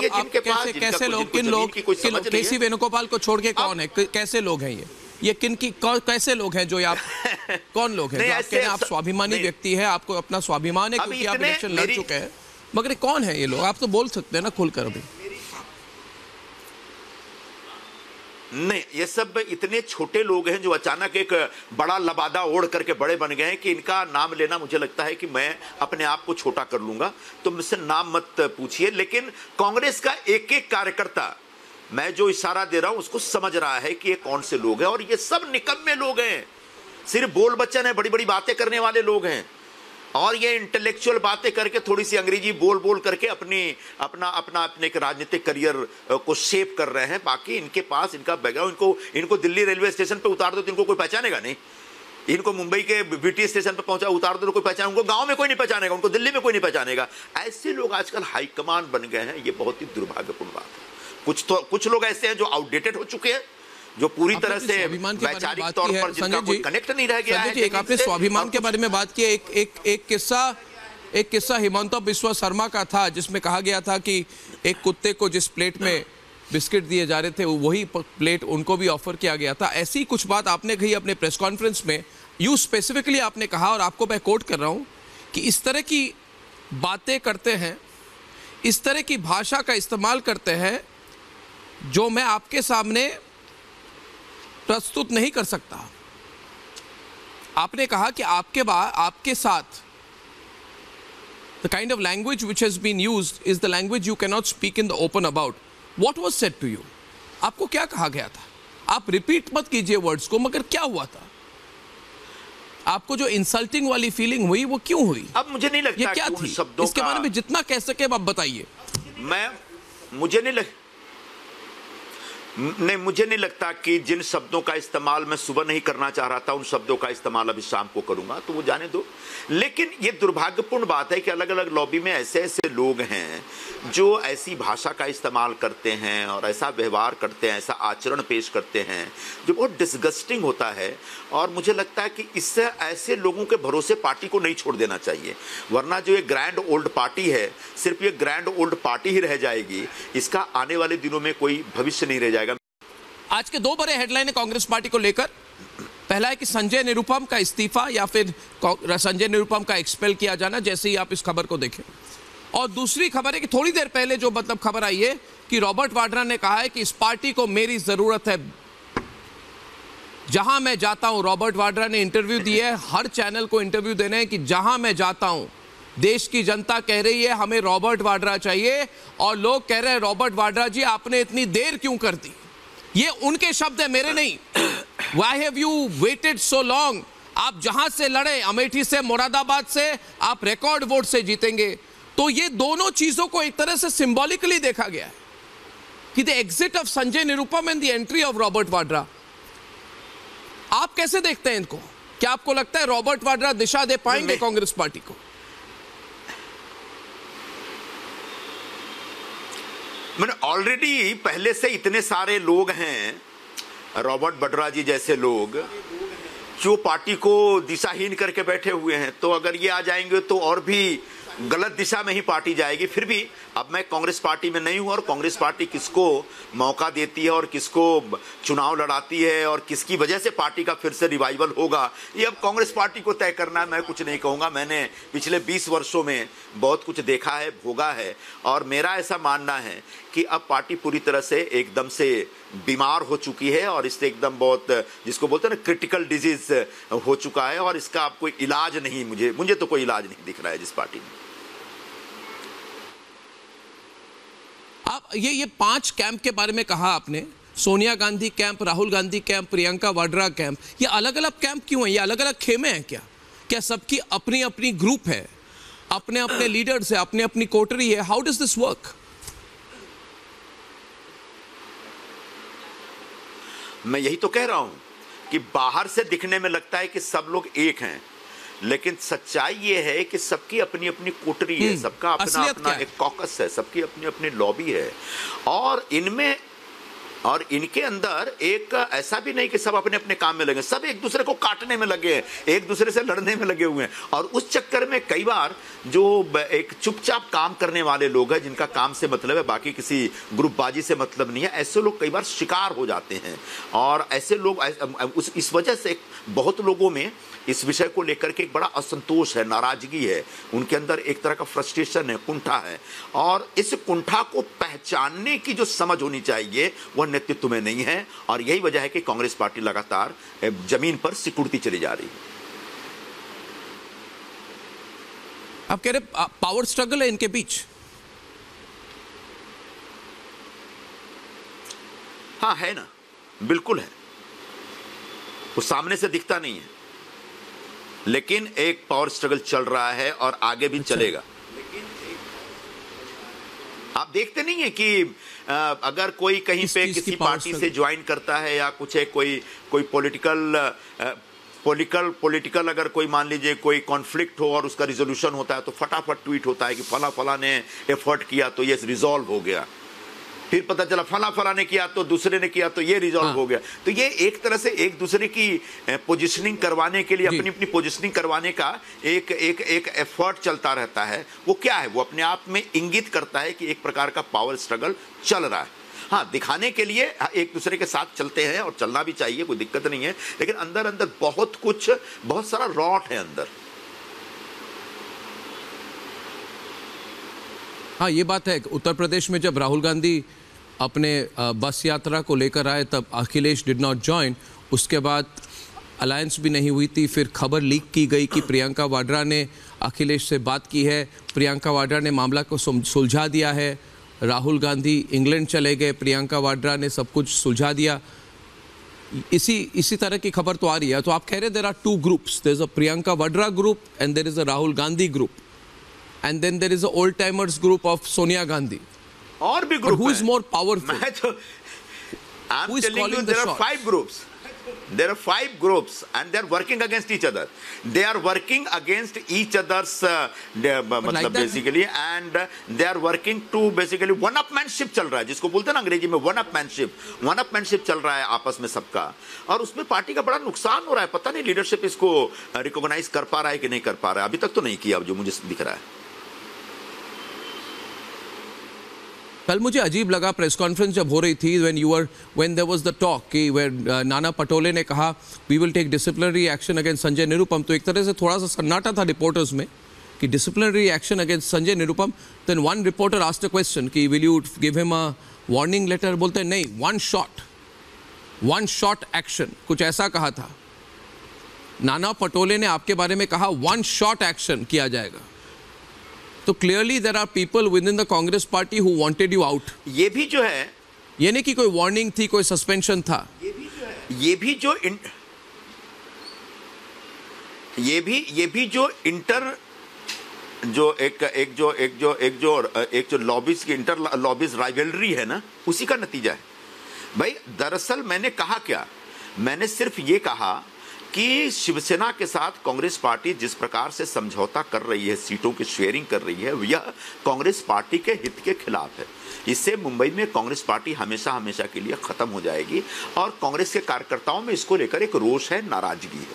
लीजिए जिनके पास कैसे लोग, किन लोग, केसी वेणुगोपाल को छोड़ के कौन है, कैसे लोग हैं ये कैसे लोग हैं जो आप कौन लोग हैं जो आप कह रहे हैं आप स्वाभिमानी व्यक्ति है, आपको अपना स्वाभिमान है क्योंकि आप इलेक्शन लड़ चुके हैं, मगर कौन है ये लोग? आप तो बोल सकते हैं ना खुलकर अभी। नहीं, ये सब इतने छोटे लोग हैं जो अचानक एक बड़ा लबादा ओढ़ करके बड़े बन गए हैं कि इनका नाम लेना मुझे लगता है कि मैं अपने आप को छोटा कर लूंगा, तो मुझसे नाम मत पूछिए। लेकिन कांग्रेस का एक एक कार्यकर्ता, मैं जो इशारा दे रहा हूं उसको समझ रहा है कि ये कौन से लोग हैं, और ये सब निकम्मे लोग हैं, सिर्फ बोल बच्चन है, बड़ी बड़ी बातें करने वाले लोग हैं, और ये इंटेलेक्चुअल बातें करके थोड़ी सी अंग्रेजी बोल बोल करके अपने एक राजनीतिक करियर को शेप कर रहे हैं। बाकी इनके पास इनका बैकग्राउंड, इनको दिल्ली रेलवे स्टेशन पे उतार दो तो इनको कोई पहचानेगा नहीं, इनको मुंबई के बीटीएस स्टेशन पे पहुंचा उतार दो तो कोई पहचान, उनको गांव में कोई नहीं पहचानेगा, उनको दिल्ली में कोई नहीं पहचानेगा। ऐसे लोग आजकल हाईकमान बन गए हैं, ये बहुत ही दुर्भाग्यपूर्ण बात है। कुछ लोग ऐसे हैं जो आउटडेटेड हो चुके हैं, जो पूरी तरह से वैचारिक तौर पर जिनका कोई कनेक्ट नहीं रह गया है। एक आपने स्वाभिमान के बारे में बात की, एक किस्सा हिमंता बिस्वा शर्मा का था जिसमें कहा गया था कि एक कुत्ते को जिस प्लेट में बिस्किट दिए जा रहे थे वही प्लेट उनको भी ऑफर किया गया था। ऐसी कुछ बात आपने कही अपने प्रेस कॉन्फ्रेंस में, यू स्पेसिफिकली आपने कहा, और आपको मैं कोट कर रहा हूं कि इस तरह की बातें करते हैं, इस तरह की भाषा का इस्तेमाल करते हैं जो मैं आपके सामने प्रस्तुत नहीं कर सकता। आपने कहा कि आपके साथ the kind of language which has been used is the language you cannot speak in the open about. What was said to you? आपको क्या कहा गया था? आप रिपीट मत कीजिए वर्ड्स को, मगर क्या हुआ था? आपको जो इंसल्टिंग वाली फीलिंग हुई वो क्यों हुई? अब मुझे नहीं लगता ये क्या थी? इसके बारे में जितना कह सके आप बताइए। मुझे नहीं लगता कि जिन शब्दों का इस्तेमाल मैं सुबह नहीं करना चाह रहा था उन शब्दों का इस्तेमाल अभी शाम को करूंगा, तो वो जाने दो। लेकिन ये दुर्भाग्यपूर्ण बात है कि अलग अलग लॉबी में ऐसे ऐसे लोग हैं जो ऐसी भाषा का इस्तेमाल करते हैं और ऐसा व्यवहार करते हैं, ऐसा आचरण पेश करते हैं जो बहुत डिस्गस्टिंग होता है। और मुझे लगता है कि इससे ऐसे लोगों के भरोसे पार्टी को नहीं छोड़ देना चाहिए, वरना जो ये ग्रैंड ओल्ड पार्टी है सिर्फ ये ग्रैंड ओल्ड पार्टी ही रह जाएगी, इसका आने वाले दिनों में कोई भविष्य नहीं रह जाएगा। आज के दो बड़े हेडलाइन है कांग्रेस पार्टी को लेकर। पहला है कि संजय निरुपम का इस्तीफा या फिर संजय निरुपम का एक्सपेल किया जाना, जैसे ही आप इस खबर को देखें। और दूसरी खबर है कि थोड़ी देर पहले जो खबर आई है कि रॉबर्ट वाड्रा ने कहा है कि इस पार्टी को मेरी जरूरत है। जहां मैं जाता हूं, रॉबर्ट वाड्रा ने इंटरव्यू दिए, हर चैनल को इंटरव्यू देने हैं कि जहां मैं जाता हूं देश की जनता कह रही है हमें रॉबर्ट वाड्रा चाहिए, और लोग कह रहे हैं रॉबर्ट वाड्रा जी आपने इतनी देर क्यों कर दी। ये उनके शब्द है, मेरे नहीं। Why have you waited so long? आप जहां से लड़े, अमेठी से, मुरादाबाद से, आप रिकॉर्ड वोट से जीतेंगे। तो ये दोनों चीजों को एक तरह से सिंबॉलिकली देखा गया है कि the exit of Sanjay Nirupam and the entry of Robert Vadra. आप कैसे देखते हैं इनको? क्या आपको लगता है रॉबर्ट वाड्रा दिशा दे पाएंगे कांग्रेस पार्टी को? मैंने ऑलरेडी पहले से इतने सारे लोग हैं, रॉबर्ट वाड्रा जी जैसे लोग, जो पार्टी को दिशाहीन करके बैठे हुए हैं। तो अगर ये आ जाएंगे तो और भी गलत दिशा में ही पार्टी जाएगी। फिर भी अब मैं कांग्रेस पार्टी में नहीं हूं, और कांग्रेस पार्टी किसको मौका देती है और किसको चुनाव लड़ाती है और किसकी वजह से पार्टी का फिर से रिवाइवल होगा, ये अब कांग्रेस पार्टी को तय करना है। मैं कुछ नहीं कहूंगा। मैंने पिछले 20 वर्षों में बहुत कुछ देखा है, भोगा है, और मेरा ऐसा मानना है कि अब पार्टी पूरी तरह से एकदम से बीमार हो चुकी है, और इससे एकदम बहुत, जिसको बोलते हैं ना, क्रिटिकल डिजीज हो चुका है, और इसका अब कोई इलाज नहीं, मुझे तो कोई इलाज नहीं दिख रहा है जिस पार्टी में। आप ये 5 कैंप के बारे में कहा आपने, Sonia Gandhi camp, Rahul Gandhi camp, Priyanka Vadra camp, ये अलग अलग कैंप क्यों है? ये अलग अलग खेमे हैं क्या सबकी अपनी अपनी ग्रुप है, अपने अपने लीडर्स है, अपनी अपनी कोटरी है? How does this work? मैं यही तो कह रहा हूं कि बाहर से दिखने में लगता है कि सब लोग एक हैं, लेकिन सच्चाई ये है कि सबकी अपनी अपनी कोटरी है, सबका अपना अपना एक कॉकस है, सबकी अपनी अपनी लॉबी है। और इनमें और इनके अंदर एक ऐसा भी नहीं कि सब अपने अपने काम में लगे, सब एक दूसरे को काटने में लगे हैं, एक दूसरे से लड़ने में लगे हुए हैं। और उस चक्कर में कई बार जो एक चुपचाप काम करने वाले लोग हैं, जिनका काम से मतलब है, बाकी किसी ग्रुपबाजी से मतलब नहीं है, ऐसे लोग कई बार शिकार हो जाते हैं। और ऐसे लोग इस वजह से बहुत लोगों में इस विषय को लेकर के एक बड़ा असंतोष है, नाराजगी है, उनके अंदर एक तरह का फ्रस्ट्रेशन है, कुंठा है। और इस कुंठा को पहचानने की जो समझ होनी चाहिए वह नेतृत्व में नहीं है। और यही वजह है कि कांग्रेस पार्टी लगातार जमीन पर सिकुड़ती चली जा रही है। आप कह रहे पावर स्ट्रगल है इनके बीच? हाँ है ना, बिल्कुल है। वो सामने से दिखता नहीं है, लेकिन एक पावर स्ट्रगल चल रहा है और आगे भी चलेगा। आप देखते नहीं है कि अगर कोई कहीं पे किसी पार्टी से ज्वाइन करता है या कुछ है, कोई पॉलिटिकल अगर कोई मान लीजिए कोई कॉन्फ्लिक्ट हो और उसका रिजोल्यूशन होता है तो फटाफट ट्वीट होता है कि फला ने एफर्ट किया तो ये रिजॉल्व हो गया। फिर पता चला फला ने किया तो दूसरे ने किया तो ये रिजॉल्व हो गया। तो ये एक तरह से एक दूसरे की पोजीशनिंग करवाने के लिए, अपनी अपनी पोजीशनिंग करवाने का एक एफर्ट चलता रहता है। वो क्या है, वो अपने आप में इंगित करता है कि एक प्रकार का पावर स्ट्रगल चल रहा है। हाँ, दिखाने के लिए एक दूसरे के साथ चलते हैं और चलना भी चाहिए, कोई दिक्कत नहीं है, लेकिन अंदर अंदर बहुत सारा रॉट है अंदर। हाँ, ये बात है। उत्तर प्रदेश में जब राहुल गांधी अपने बस यात्रा को लेकर आए तब अखिलेश डिड नॉट जॉइन। उसके बाद अलायंस भी नहीं हुई थी। फिर खबर लीक की गई कि प्रियंका वाड्रा ने अखिलेश से बात की है, प्रियंका वाड्रा ने मामला को सुलझा दिया है। राहुल इंग्लैंड चले गए, प्रियंका वाड्रा ने सब कुछ सुलझा दिया। इसी तरह की खबर तो आ रही है। तो आप कह रहे there are two groups, there is a Priyanka Vadra group and there is a Rahul Gandhi group, and then there is a old timers group of Sonia Gandhi. और भी group, who is more powerful? मैं तो I'm telling you there are 5 groups. There are 5 groups and they are working against each other. They are working against each other's मतलब basically, and they are working to basically one-upmanship चल रहा है, जिसको बोलते हैं ना अंग्रेजी में one-upmanship चल रहा है आपस में सबका। और उसमें पार्टी का बड़ा नुकसान हो रहा है। पता नहीं लीडरशिप इसको रिकॉग्नाइज कर पा रहा है कि नहीं कर पा रहा है। अभी तक तो नहीं किया, जो मुझे दिख रहा है। कल मुझे अजीब लगा प्रेस कॉन्फ्रेंस जब हो रही थी, when there was the talk कि नाना पटोले ने कहा we will take disciplinary action against Sanjay Nirupam, तो एक तरह से थोड़ा सा सन्नाटा था रिपोर्टर्स में कि disciplinary action against Sanjay Nirupam. then one reporter asked a question कि will you give him a warning letter? बोलते नहीं, one shot action, कुछ ऐसा कहा था। नाना पटोले ने आपके बारे में कहा one shot action किया जाएगा। तो clearly there are people within the Congress party who wanted you out. ये भी जो है, ये नहीं कि कोई वार्निंग थी, कोई सस्पेंशन था। ये भी जो इंटर जो लॉबीज की इंटर लॉबीज राइवलरी है ना, उसी का नतीजा है भाई। दरअसल मैंने कहा क्या, मैंने सिर्फ ये कहा कि शिवसेना के साथ कांग्रेस पार्टी जिस प्रकार से समझौता कर रही है, सीटों की शेयरिंग कर रही है, यह कांग्रेस पार्टी के हित के खिलाफ है। इससे मुंबई में कांग्रेस पार्टी हमेशा के लिए खत्म हो जाएगी और कांग्रेस के कार्यकर्ताओं में इसको लेकर एक रोष है, नाराजगी है।